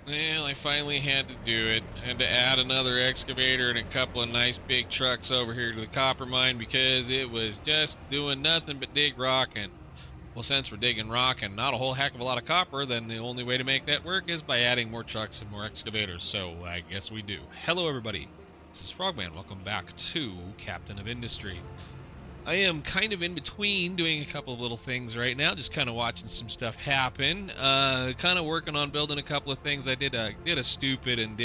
Well, I finally had to do it. I had to add another excavator and a couple of nice big trucks over here to the copper mine because it was just doing nothing but dig rock. And, well, since we're digging rock and not a whole heck of a lot of copper, then the only way to make that work is by adding more trucks and more excavators. So I guess we do. Hello, everybody. This is Frogman. Welcome back to Captain of Industry. I am kind of in between doing a couple of little things right now, just kind of watching some stuff happen. Kind of working on building a couple of things. I did a stupid and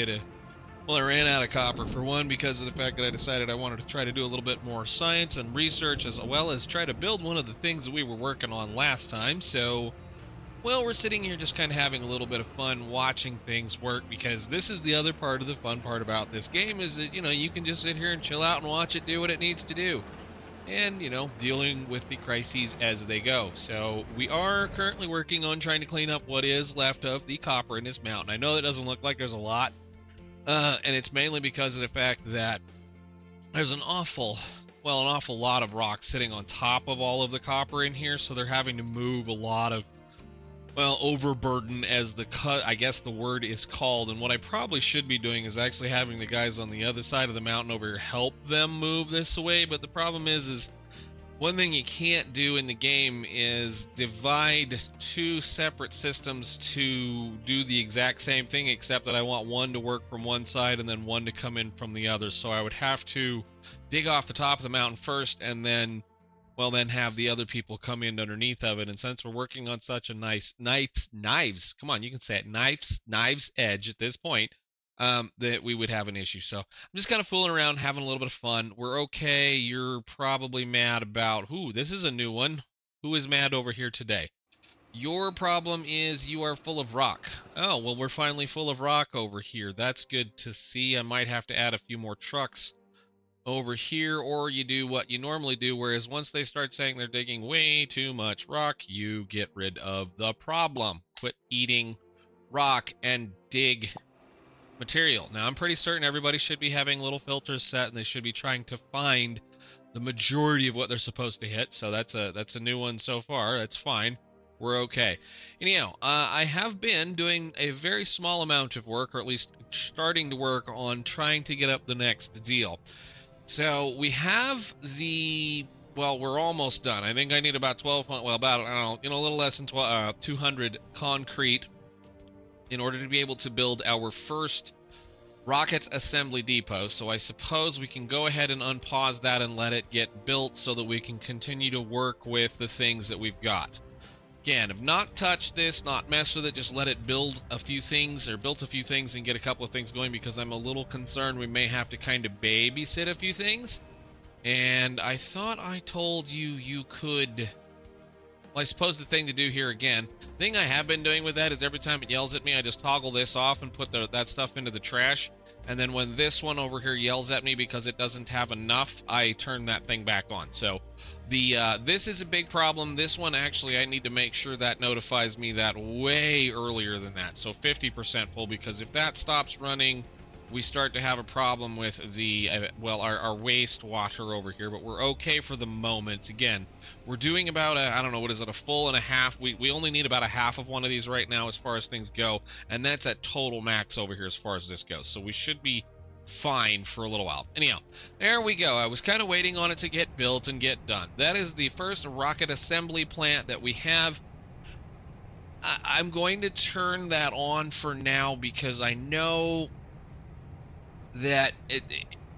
well, I ran out of copper for one because of the fact that I decided I wanted to try to do a little bit more science and research as well as try to build one of the things that we were working on last time. So, well, we're sitting here just kind of having a little bit of fun watching things work because this is the other part of the fun part about this game is that, you can just sit here and chill out and watch it do what it needs to do and, dealing with the crises as they go. So we are currently working on trying to clean up what is left of the copper in this mountain. I know that doesn't look like there's a lot, and it's mainly because of the fact that there's an awful lot of rock sitting on top of all of the copper in here, so they're having to move a lot of, overburden as I guess the word is called. And what I probably should be doing is actually having the guys on the other side of the mountain over here help them move this away. But the problem is one thing you can't do in the game is divide two separate systems to do the exact same thing, except that I want one to work from one side and then one to come in from the other. So I would have to dig off the top of the mountain first and then have the other people come in underneath of it. And since we're working on such a nice knives, come on, you can say it, knives edge at this point, that we would have an issue. So I'm just kind of fooling around, having a little bit of fun. We're okay. You're probably mad about, this is a new one. Who is mad over here today? Your problem is you are full of rock. Oh, well, we're finally full of rock over here. That's good to see. I might have to add a few more trucks over here, or you do what you normally do, whereas once they start saying they're digging way too much rock, you get rid of the problem. Quit eating rock and dig material. Now, I'm pretty certain everybody should be having little filters set, and they should be trying to find the majority of what they're supposed to hit. So that's a new one so far. That's fine. We're okay. Anyhow, I have been doing a very small amount of work, or at least starting to work on trying to get up the next deal. So we have we're almost done. I think I need about 12, a little less than 200 concrete in order to be able to build our first rocket assembly depot. So I suppose we can go ahead and unpause that and let it get built so that we can continue to work with the things that we've got. Again, have not touched this, not messed with it, just let it built a few things and get a couple of things going, because I'm a little concerned we may have to kind of babysit a few things. And I thought I told you could, well, I suppose the thing to do here again, the thing I have been doing with that is every time it yells at me, I just toggle this off and put that stuff into the trash. And then when this one over here yells at me because it doesn't have enough, I turn that thing back on. So this is a big problem. This one, actually, I need to make sure that notifies me that way earlier than that. So 50% full, because if that stops running, we start to have a problem with our wastewater over here. But we're okay for the moment. Again, we're doing about a full and a half. We only need about a half of one of these right now as far as things go, and that's at total max over here as far as this goes. So we should be fine for a little while. Anyhow, there we go. I was kind of waiting on it to get built and get done. That is the first rocket assembly plant that we have. I'm going to turn that on for now because I know that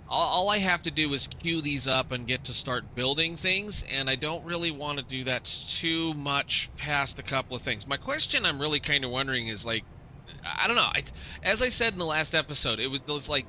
all I have to do is queue these up and get to start building things, and I don't really want to do that too much past a couple of things. My question I'm really kind of wondering is, like, I don't know. As I said in the last episode, it was like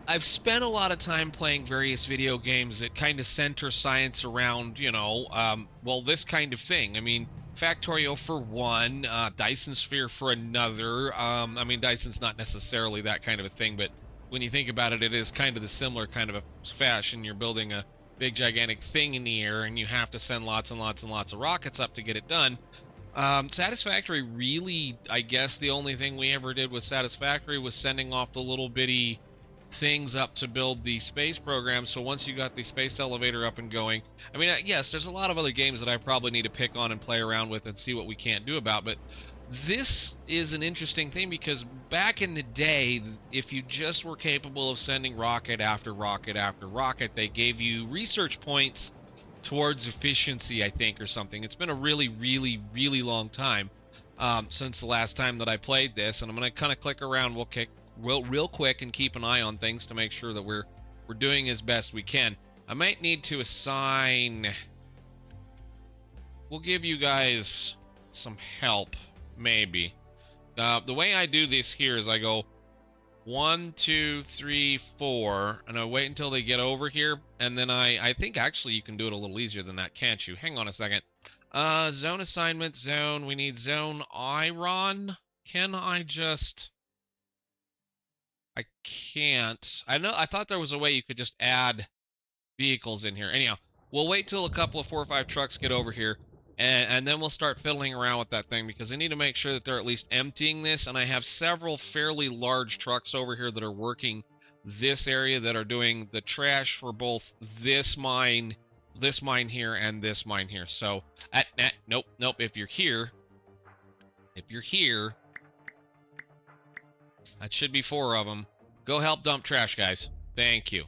I've spent a lot of time playing various video games that kind of center science around, this kind of thing. I mean, Factorio for one, Dyson Sphere for another. Dyson's not necessarily that kind of a thing, but when you think about it, it is kind of the similar kind of a fashion. You're building a big, gigantic thing in the air, and you have to send lots and lots and lots of rockets up to get it done. Satisfactory, really, I guess the only thing we ever did with Satisfactory was sending off the little bitty things up to build the space program. So once you got the space elevator up and going, yes, there's a lot of other games that I probably need to pick on and play around with and see what we can't do about, but This is an interesting thing because back in the day, if you just were capable of sending rocket after rocket after rocket, they gave you research points towards efficiency, I think, or something. It's been a really, really, really long time since the last time that I played this, and I'm going to kind of click around real quick and keep an eye on things to make sure that we're doing as best we can. I might need to assign. We'll give you guys some help, maybe. The way I do this here is I go 1, 2, 3, 4, and I wait until they get over here, and then I think actually you can do it a little easier than that, can't you? Hang on a second. Zone assignment, zone. We need zone iron. Can I just... I can't. I thought there was a way you could just add vehicles in here. Anyhow, we'll wait till a couple of 4 or 5 trucks get over here, and then we'll start fiddling around with that thing, because I need to make sure that they're at least emptying this, and I have several fairly large trucks over here that are working this area, that are doing the trash for both this mine here, and this mine here. So, nope, if you're here, that should be 4 of them. Go help dump trash, guys. Thank you.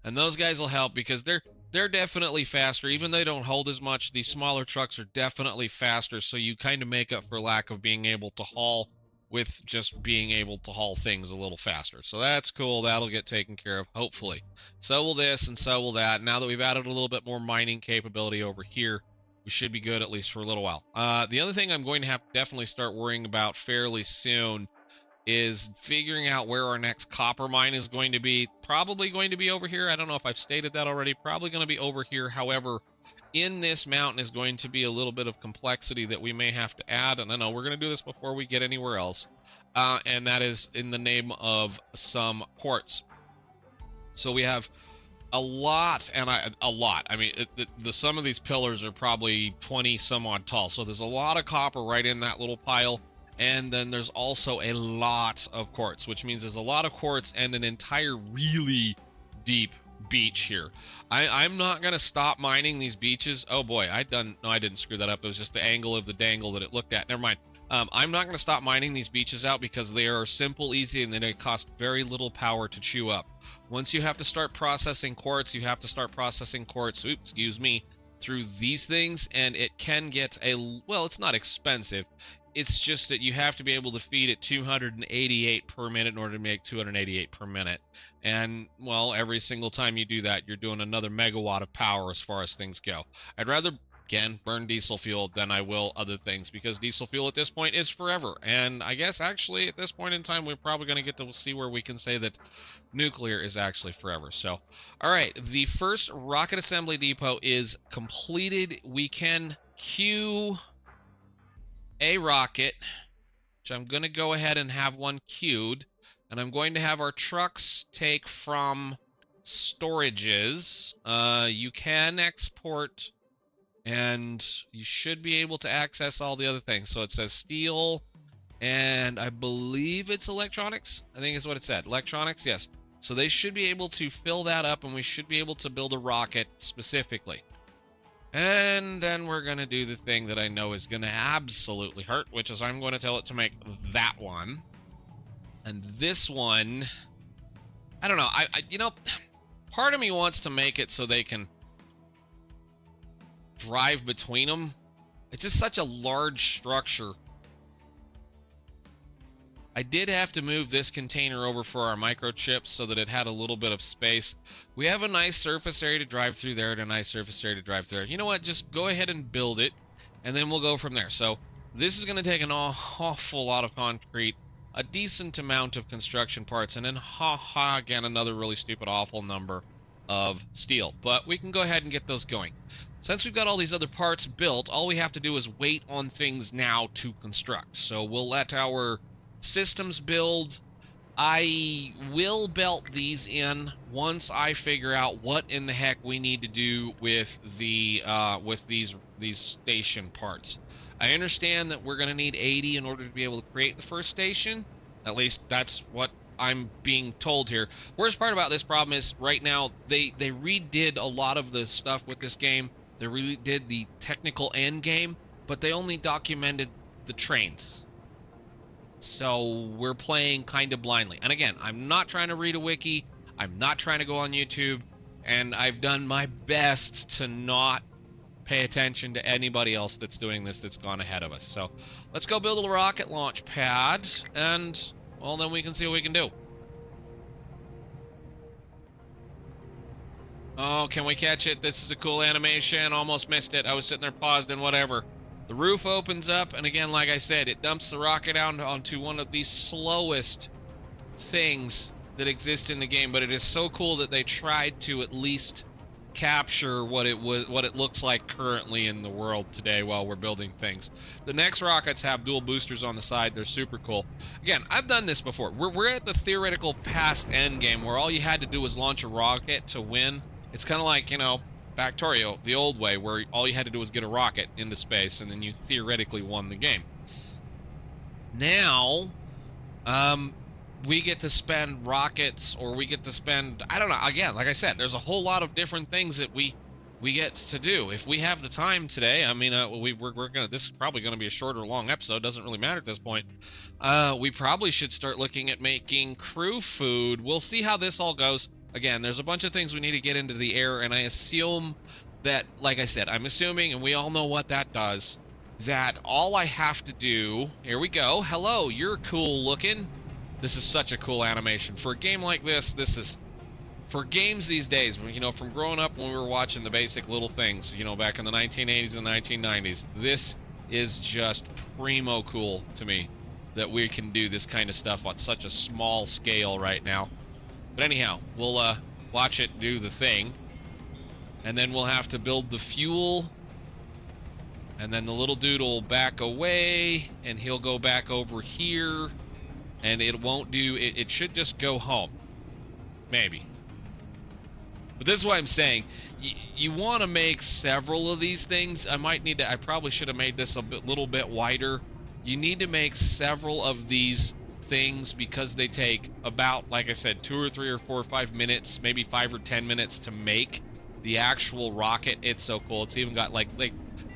And those guys will help, because they're definitely faster. Even though they don't hold as much, these smaller trucks are definitely faster, so you kind of make up for lack of being able to haul with just being able to haul things a little faster. So that's cool. That'll get taken care of, hopefully. So will this, and so will that. Now that we've added a little bit more mining capability over here, we should be good, at least for a little while. The other thing I'm going to have to definitely start worrying about fairly soon is figuring out where our next copper mine is going to be. Probably going to be over here. I don't know if I've stated that already. Probably going to be over here. However, in this mountain is going to be a little bit of complexity that we may have to add. And I know we're going to do this before we get anywhere else. And that is in the name of some quartz. So we have a lot, and a lot. I mean, the some of these pillars are probably 20 some odd tall. So there's a lot of copper right in that little pile. And then there's also a lot of quartz, which means there's a lot of quartz and an entire really deep beach here. I'm not going to stop mining these beaches. Oh boy, I didn't screw that up. It was just the angle of the dangle that it looked at. Never mind. I'm not going to stop mining these beaches out, because they are simple, easy, and they cost very little power to chew up. Once you have to start processing quartz, through these things, and it can get well, it's not expensive. It's just that you have to be able to feed it 288 per minute in order to make 288 per minute. And, well, every single time you do that, you're doing another megawatt of power as far as things go. I'd rather, again, burn diesel fuel than I will other things, because diesel fuel at this point is forever. And I guess, actually, at this point in time, we're probably going to get to see where we can say that nuclear is actually forever. So, all right, the first rocket assembly depot is completed. We can queue a rocket, which I'm going to go ahead and have one queued, and I'm going to have our trucks take from storages. You can export, and you should be able to access all the other things. So it says steel, and I believe it's electronics. I think is what it said. Electronics, yes. So they should be able to fill that up, and we should be able to build a rocket specifically. And then we're going to do the thing that I know is going to absolutely hurt, which is I'm going to tell it to make that one. And this one, I don't know. Part of me wants to make it so they can drive between them. It's just such a large structure. I did have to move this container over for our microchips so that it had a little bit of space. We have a nice surface area to drive through there and a nice surface area to drive through there. You know what? Just go ahead and build it, and then we'll go from there. So this is going to take an awful lot of concrete, a decent amount of construction parts, and then again, another really stupid, awful number of steel. But we can go ahead and get those going. Since we've got all these other parts built, all we have to do is wait on things now to construct. So we'll let our systems build. I will belt these in once I figure out what in the heck we need to do with the these station parts. I understand that we're going to need 80 in order to be able to create the first station. At least that's what I'm being told here. Worst part about this problem is right now they redid a lot of the stuff with this game. They redid the technical end game, but they only documented the trains. So we're playing kind of blindly. And again, I'm not trying to read a wiki. I'm not trying to go on YouTube. And I've done my best to not pay attention to anybody else that's doing this that's gone ahead of us. So let's go build a rocket launch pad, and, well, then we can see what we can do. Oh, can we catch it? This is a cool animation. Almost missed it. I was sitting there paused and whatever. The roof opens up, and again, like I said, it dumps the rocket out onto one of the slowest things that exist in the game, but it is so cool that they tried to at least capture what it looks like currently in the world today while we're building things. The next rockets have dual boosters on the side. They're super cool. Again, I've done this before. We're at the theoretical past end game where all you had to do was launch a rocket to win. It's kind of like, you know, Factorio, the old way, where all you had to do was get a rocket into space and then you theoretically won the game. Now, we get to spend rockets, or we get to spend, I don't know, again, like I said, there's a whole lot of different things that we get to do. If we have the time today, I mean, we're gonna, this is probably gonna be a short or long episode, doesn't really matter at this point. We probably should start looking at making crew food. We'll see how this all goes. Again, there's a bunch of things we need to get into the air, and I assume that, like I said, I'm assuming, and we all know what that does, that all I have to do, here we go, hello, you're cool looking. This is such a cool animation. For a game like this is, for games these days, you know, from growing up when we were watching the basic little things, you know, back in the 1980s and 1990s, this is just primo cool to me that we can do this kind of stuff on such a small scale right now. But anyhow, we'll watch it do the thing, and then we'll have to build the fuel, and then the little dude will back away, and he'll go back over here, and it won't do, it should just go home. Maybe. But this is what I'm saying. You want to make several of these things. I probably should have made this a little bit wider. You need to make several of these things because they take about, like I said, 2 or 3 or 4 or 5 minutes, maybe 5 or 10 minutes to make the actual rocket. It's so cool. It's even got like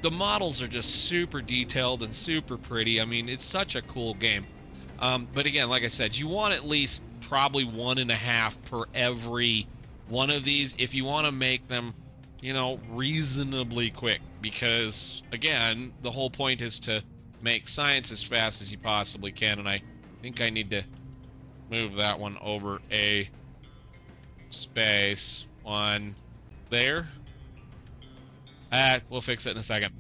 the models are just super detailed and super pretty. I mean, it's such a cool game. But again, like I said, you want at least probably 1.5 per every one of these if you want to make them, you know, reasonably quick, because again, the whole point is to make science as fast as you possibly can. And I think I need to move that one over a space one there. We'll fix it in a second.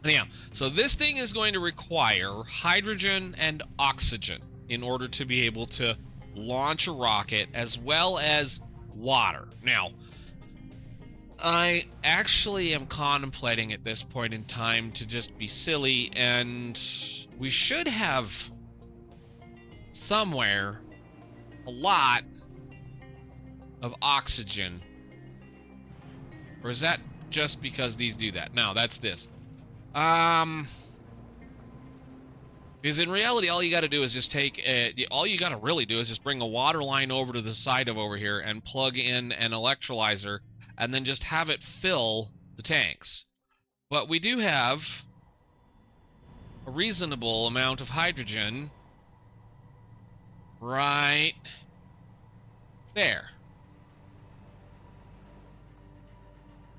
Anyhow, so this thing is going to require hydrogen and oxygen in order to be able to launch a rocket, as well as water. Now, I actually am contemplating at this point in time to just be silly, and we should have somewhere a lot of oxygen. Or is that just because these do that? No, that's this. Because in reality, all you got to do is just all you got to really do is just bring a water line over to the side of over here and plug in an electrolyzer, and then just have it fill the tanks. But we do have a reasonable amount of hydrogen right there.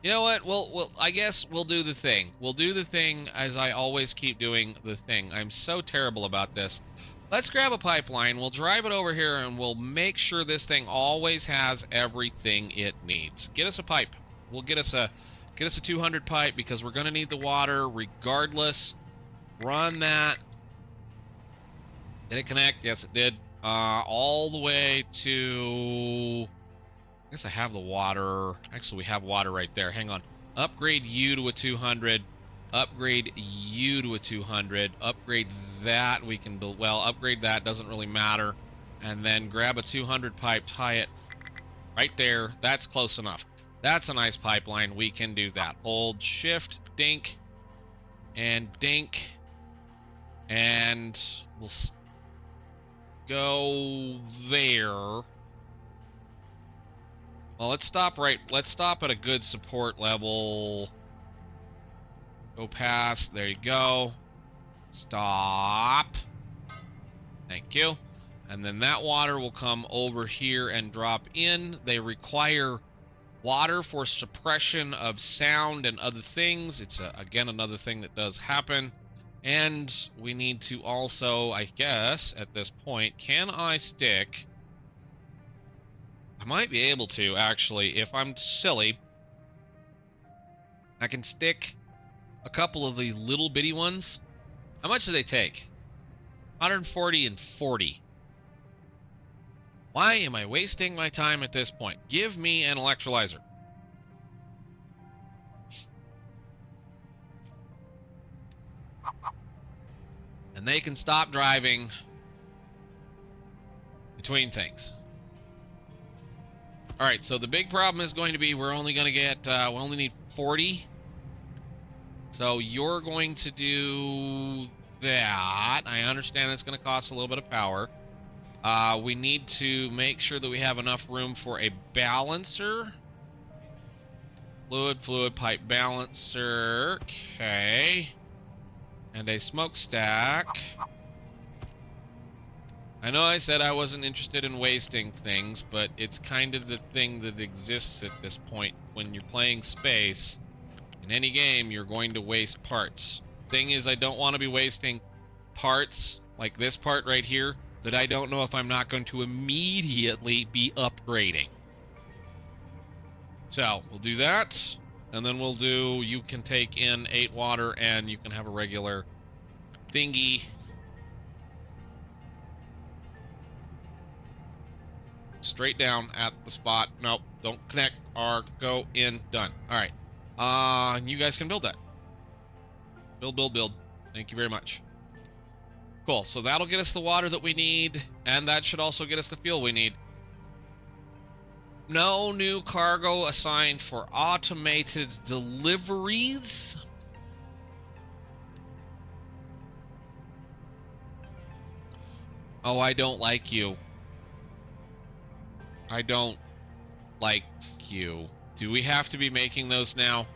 You know what? I guess we'll do the thing. We'll do the thing as I always keep doing the thing. I'm so terrible about this. Let's grab a pipeline. We'll drive it over here, and we'll make sure this thing always has everything it needs. Get us a pipe. We'll get us a 200 pipe, because we're going to need the water regardless. Run that. Did it connect? Yes, it did. All the way to... I guess I have the water. Actually, we have water right there. Hang on. Upgrade you to a 200. Upgrade you to a 200. Upgrade that. We can build... Well, upgrade that. Doesn't really matter. And then grab a 200 pipe. Tie it right there. That's close enough. That's a nice pipeline. We can do that. Hold shift, dink, and dink. And we'll go there. Well, let's stop at a good support level. Go past, there you go. Stop. Thank you. And then that water will come over here and drop in. They require water for suppression of sound and other things. It's, again, another thing that does happen. And we need to also, I guess, at this point, can I stick... I might be able to, actually, if I'm silly. I can stick a couple of the little bitty ones. How much do they take? 140 and 40. Why am I wasting my time at this point? Give me an electrolyzer. And they can stop driving between things. All right, so the big problem is going to be we're only going to get, we only need 40. So you're going to do that. I understand that's going to cost a little bit of power. We need to make sure that we have enough room for a balancer. Fluid pipe balancer. Okay. And a smokestack. I know I said I wasn't interested in wasting things, but it's kind of the thing that exists at this point. When you're playing space, in any game, you're going to waste parts. The thing is, I don't want to be wasting parts, like this part right here, that I don't know if I'm not going to immediately be upgrading. So, we'll do that, and then we'll do, you can take in 8 water, and you can have a regular thingy. Straight down at the spot. Nope, don't connect, or go in, done. Alright, you guys can build that. Build. Thank you very much. Cool, so that'll get us the water that we need, and that should also get us the fuel we need. No new cargo assigned for automated deliveries. Oh, I don't like you. I don't like you. Do we have to be making those now?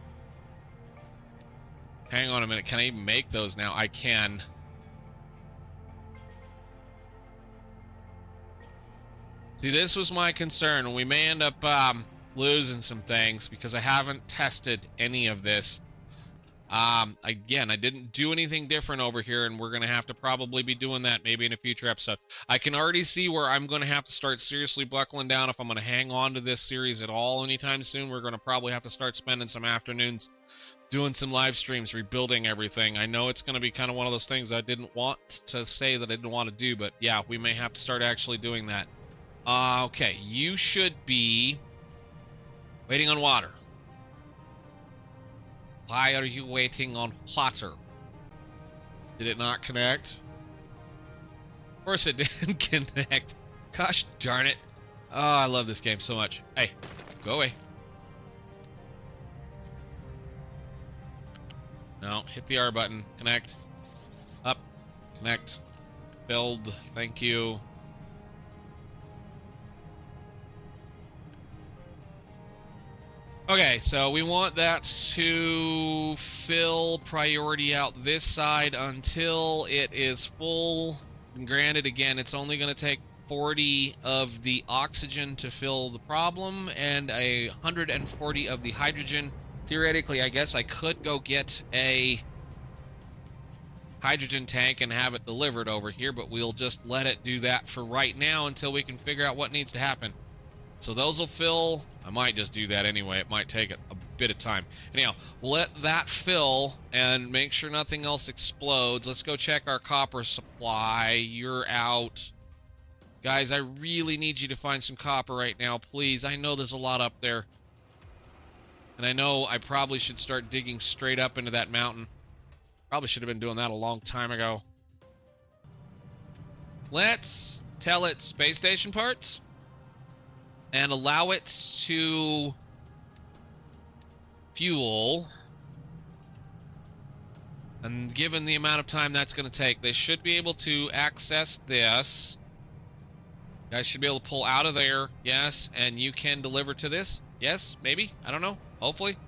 Hang on a minute. Can I even make those now? I can. See, this was my concern. We may end up losing some things because I haven't tested any of this. Again, I didn't do anything different over here, and we're going to have to probably be doing that maybe in a future episode. I can already see where I'm going to have to start seriously buckling down if I'm going to hang on to this series at all anytime soon. We're going to probably have to start spending some afternoons doing some live streams, rebuilding everything. I know it's going to be kind of one of those things I didn't want to say that I didn't want to do, but yeah, we may have to start actually doing that. Okay, you should be waiting on water. Why are you waiting on water? Did it not connect? Of course it didn't connect. Gosh darn it. Oh, I love this game so much. Hey, go away. No, hit the R button. Connect. Up. Connect. Build. Thank you. Okay, so we want that to fill priority out this side until it is full. And granted, again, it's only going to take 40 of the oxygen to fill the problem and 140 of the hydrogen. Theoretically, I guess I could go get a hydrogen tank and have it delivered over here, but we'll just let it do that for right now until we can figure out what needs to happen. So those will fill. I might just do that anyway. It might take a bit of time. Anyhow, we'll let that fill and make sure nothing else explodes. Let's go check our copper supply. You're out. Guys, I really need you to find some copper right now, please. I know there's a lot up there. And I know I probably should start digging straight up into that mountain. Probably should have been doing that a long time ago. Let's tell it space station parts. And allow it to fuel. And given the amount of time that's going to take, they should be able to access this. You guys should be able to pull out of there. Yes. And you can deliver to this. Yes. Maybe. I don't know. Hopefully.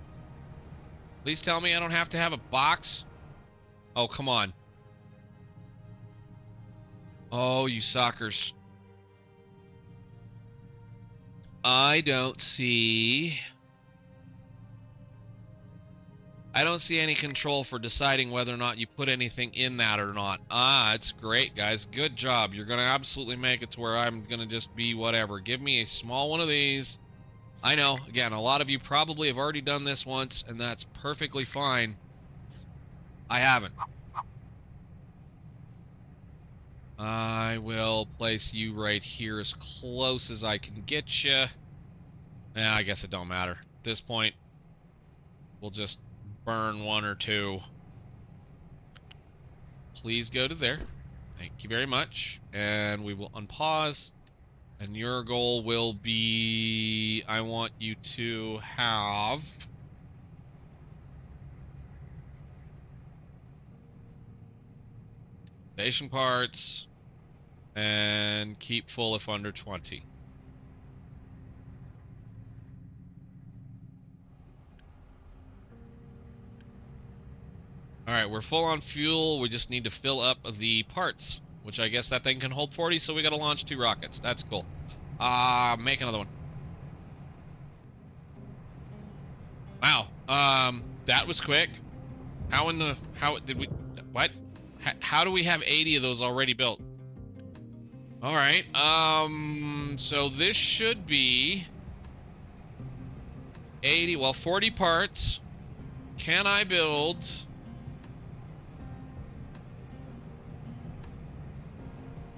Please tell me I don't have to have a box. Oh, come on. Oh, you suckers. I don't see any control for deciding whether or not you put anything in that or not. Ah, it's great, guys. Good job. You're going to absolutely make it to where I'm going to just be whatever. Give me a small one of these. I know, again, a lot of you probably have already done this once, and that's perfectly fine. I haven't. I will place you right here as close as I can get you. I guess it don't matter. At this point, we'll just burn one or two. Please go to there. Thank you very much. And we will unpause. And your goal will be, I want you to have station parts and keep full if under 20. All right, we're full on fuel. We just need to fill up the parts, which I guess that thing can hold 40, so we got to launch 2 rockets. That's cool. Make another one. Wow. That was quick. How did we, what? How do we have 80 of those already built? All right. So this should be 80, well, 40 parts. Can I build?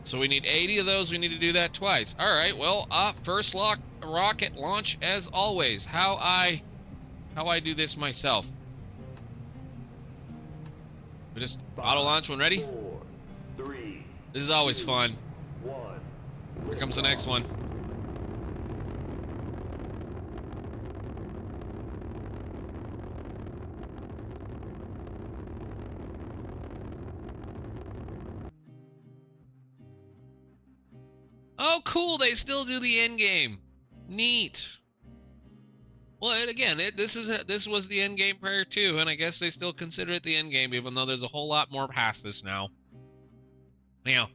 So we need 80 of those. We need to do that twice. All right. Well, first rocket launch as always. How I do this myself. We just auto launch when ready. 4, 3. This is always 2, fun. 1. Here comes the next one. Oh, cool! They still do the end game. Neat. Well, again, this was the end game prior to, and I guess they still consider it the end game, even though there's a whole lot more past this now. Anyhow,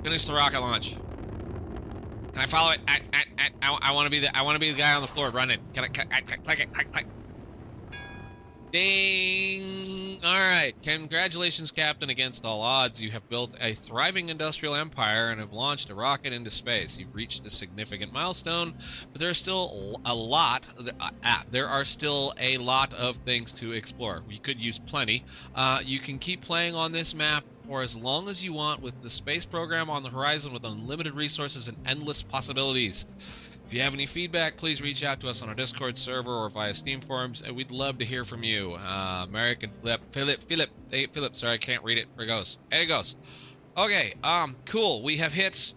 finish the rocket launch. Can I follow it? I want to be the guy on the floor running. Can I click it? Click. Ding! All right. Congratulations, Captain. Against all odds, you have built a thriving industrial empire and have launched a rocket into space. You've reached a significant milestone, but there are still a lot. There are still a lot of things to explore. We could use plenty. You can keep playing on this map for as long as you want, with the space program on the horizon, with unlimited resources and endless possibilities. If you have any feedback, please reach out to us on our Discord server or via Steam forums, and we'd love to hear from you. American Philip, sorry, I can't read it. There it goes. There it goes. Okay, cool. We have hit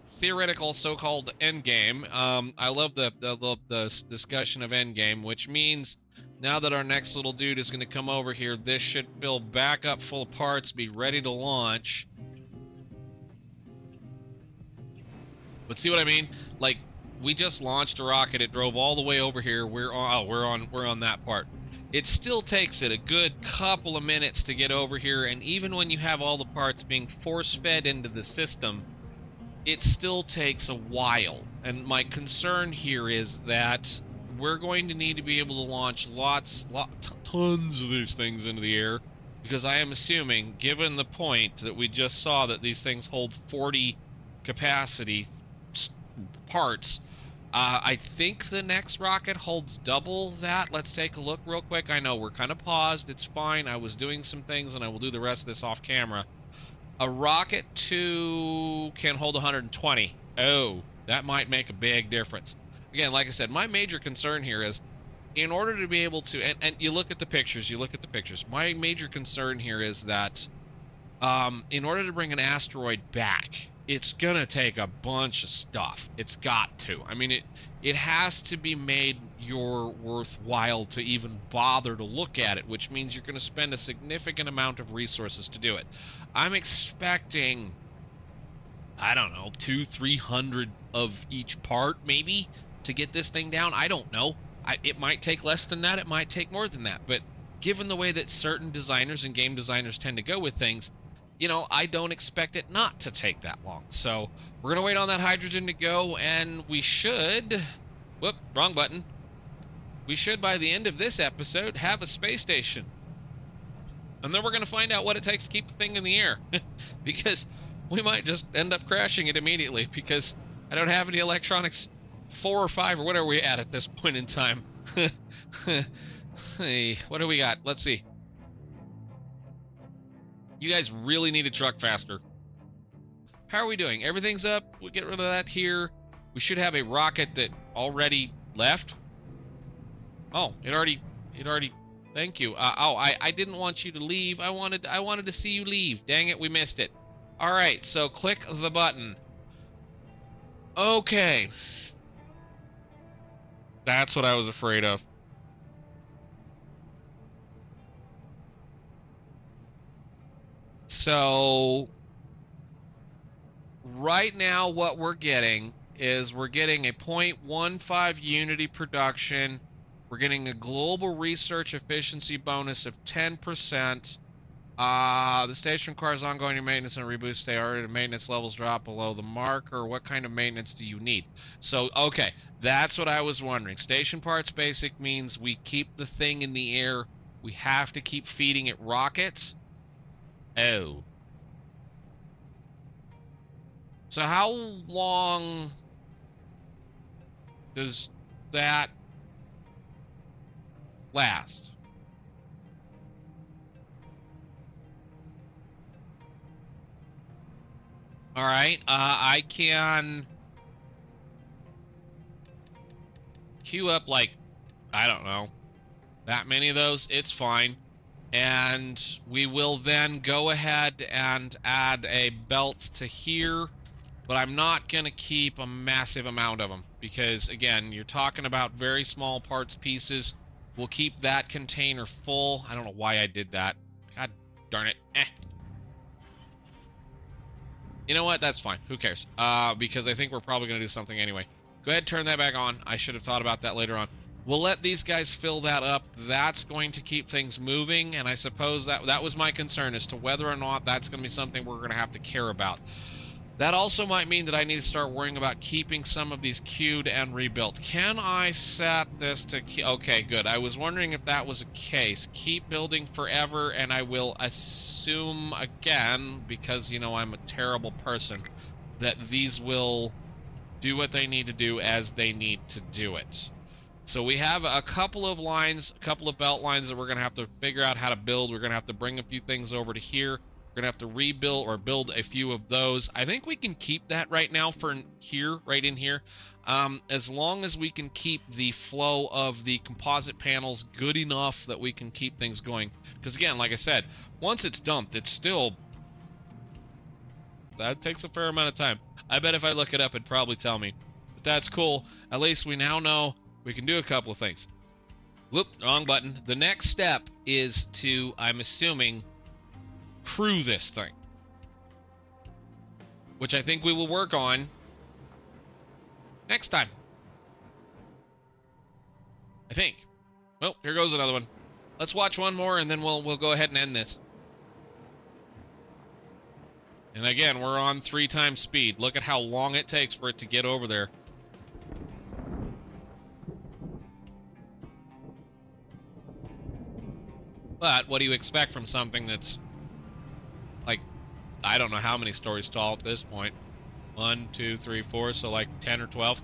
theoretical so-called endgame. I love the discussion of endgame, which means now that our next little dude is going to come over here, this should fill back up full of parts, be ready to launch. But see what I mean? Like, we just launched a rocket. It drove all the way over here. We're on that part. It still takes it a good couple of minutes to get over here, and even when you have all the parts being force-fed into the system, it still takes a while. And my concern here is that we're going to need to be able to launch tons of these things into the air, because I am assuming, given the point that we just saw that these things hold 40 capacity parts, I think the next rocket holds double that. Let's take a look real quick. I know we're kind of paused. It's fine. I was doing some things, and I will do the rest of this off camera. A rocket 2 can hold 120. Oh, that might make a big difference. Again, like I said, my major concern here is, in order to be able to, and you look at the pictures, my major concern here is that in order to bring an asteroid back, it's gonna take a bunch of stuff. It's got to. I mean, it has to be made worthwhile to even bother to look at it, which means you're gonna spend a significant amount of resources to do it. I'm expecting, I don't know, 200-300 of each part maybe to get this thing down. I don't know. It might take less than that. It might take more than that. But given the way that certain designers and game designers tend to go with things, I don't expect it not to take that long. So we're going to wait on that hydrogen to go, and we should... Whoop, wrong button. We should, by the end of this episode, have a space station. And then we're going to find out what it takes to keep the thing in the air. Because we might just end up crashing it immediately, because I don't have any electronics 4 or 5 or whatever we're at this point in time. Hey, what do we got? Let's see. You guys really need a truck faster. How are we doing? Everything's up. We'll get rid of that here. We should have a rocket that already left. Oh, it already, thank you. I didn't want you to leave. I wanted to see you leave. Dang it, we missed it. All right, so click the button. Okay. That's what I was afraid of. So right now what we're getting is we're getting a 0.15 unity production. We're getting a global research efficiency bonus of 10%. The station requires ongoing maintenance and reboost. Stay already. Maintenance levels drop below the marker. What kind of maintenance do you need? So, okay, that's what I was wondering. Station parts basic means we keep the thing in the air. We have to keep feeding it rockets. Oh. So how long does that last? All right, I can queue up like, I don't know, that many of those. It's fine. And we will then go ahead and add a belt to here, but I'm not going to keep a massive amount of them because, again, you're talking about very small parts pieces. We'll keep that container full. I don't know why I did that. God darn it. You know what? That's fine. Who cares? Because I think we're probably going to do something anyway. Go ahead, turn that back on. I should have thought about that later on. We'll let these guys fill that up. That's going to keep things moving, and I suppose that was my concern as to whether or not that's going to be something we're going to have to care about. That also might mean that I need to start worrying about keeping some of these queued and rebuilt. Can I set this to... Okay, good. I was wondering if that was a case. Keep building forever, and I will assume again, because, I'm a terrible person, that these will do what they need to do as they need to do it. So we have a couple of lines, a couple of belt lines that we're going to have to figure out how to build. We're going to have to bring a few things over to here. We're going to have to rebuild or build a few of those. I think we can keep that right now for here, right in here, as long as we can keep the flow of the composite panels good enough that we can keep things going. Because again, like I said, once it's dumped, it's still... That takes a fair amount of time. I bet if I look it up, it'd probably tell me. But that's cool. At least we now know we can do a couple of things. Whoop, wrong button. The next step is to, I'm assuming, crew this thing. Which I think we will work on next time. I think. Well, here goes another one. Let's watch one more and then we'll go ahead and end this. And again, we're on 3 times speed. Look at how long it takes for it to get over there. But what do you expect from something that's like, I don't know how many stories tall at this point. 1, 2, 3, 4, so like 10 or 12.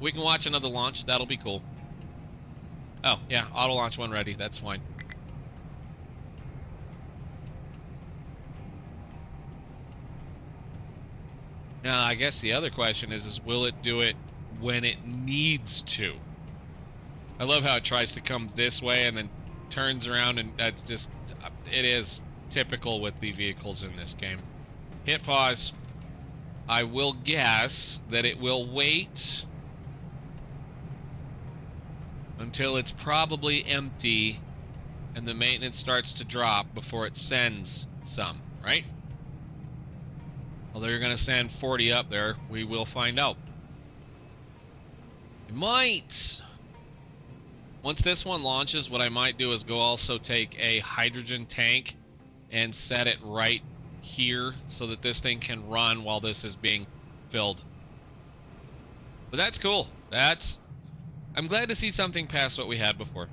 We can watch another launch. That'll be cool. Oh, yeah, auto launch one ready. That's fine. Now, I guess the other question is will it do it when it needs to? I love how it tries to come this way and then turns around, and that's just, it is typical with the vehicles in this game. Hit pause. I will guess that it will wait until it's probably empty and the maintenance starts to drop before it sends some, right? Well, they're going to send 40 up there. We will find out. It might. Once this one launches, what I might do is go also take a hydrogen tank and set it right here so that this thing can run while this is being filled. But that's cool. I'm glad to see something past what we had before.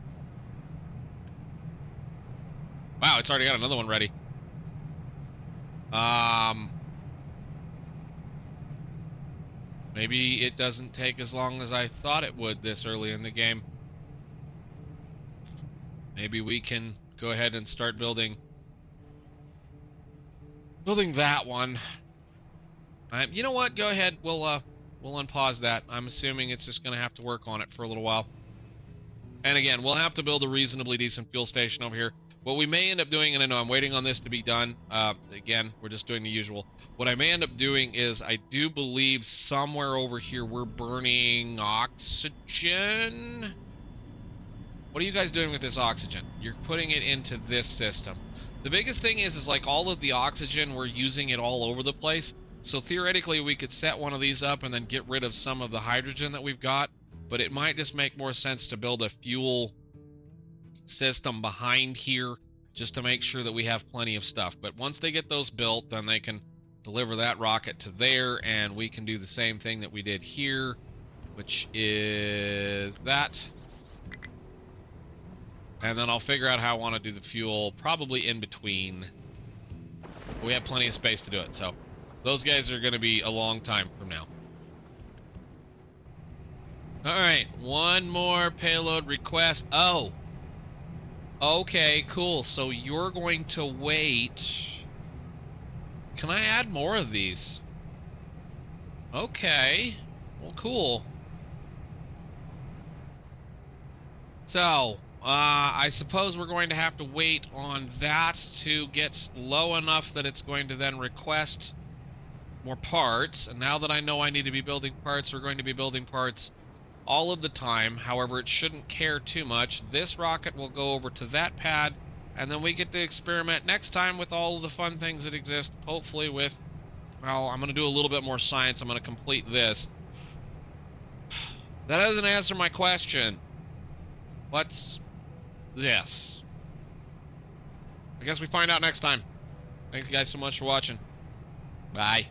Wow, it's already got another one ready. Maybe it doesn't take as long as I thought it would this early in the game. Maybe we can go ahead and start building that one. You know what? Go ahead. We'll unpause that. I'm assuming it's just going to have to work on it for a little while. And again, we'll have to build a reasonably decent fuel station over here. What we may end up doing, and I know I'm waiting on this to be done. Again, we're just doing the usual. What I may end up doing is I do believe somewhere over here we're burning oxygen. What are you guys doing with this oxygen? You're putting it into this system. The biggest thing is like all of the oxygen, we're using it all over the place. So theoretically, we could set one of these up and then get rid of some of the hydrogen that we've got. But it might just make more sense to build a fuel system behind here just to make sure that we have plenty of stuff. But once they get those built, then they can deliver that rocket to there, and we can do the same thing that we did here, which is that. And then I'll figure out how I want to do the fuel, probably in between. We have plenty of space to do it, so those guys are going to be a long time from now. All right, one more payload request. Oh, okay, cool. So you're going to wait. Can I add more of these? Okay, well, cool. So, I suppose we're going to have to wait on that to get low enough that it's going to then request more parts. And now that I know I need to be building parts, we're going to be building parts all of the time. However, it shouldn't care too much. This rocket will go over to that pad, and then we get to experiment next time with all of the fun things that exist. Hopefully with, well, I'm going to do a little bit more science. I'm going to complete this. That doesn't answer my question. What's this? I guess we find out next time. Thanks guys so much for watching. Bye.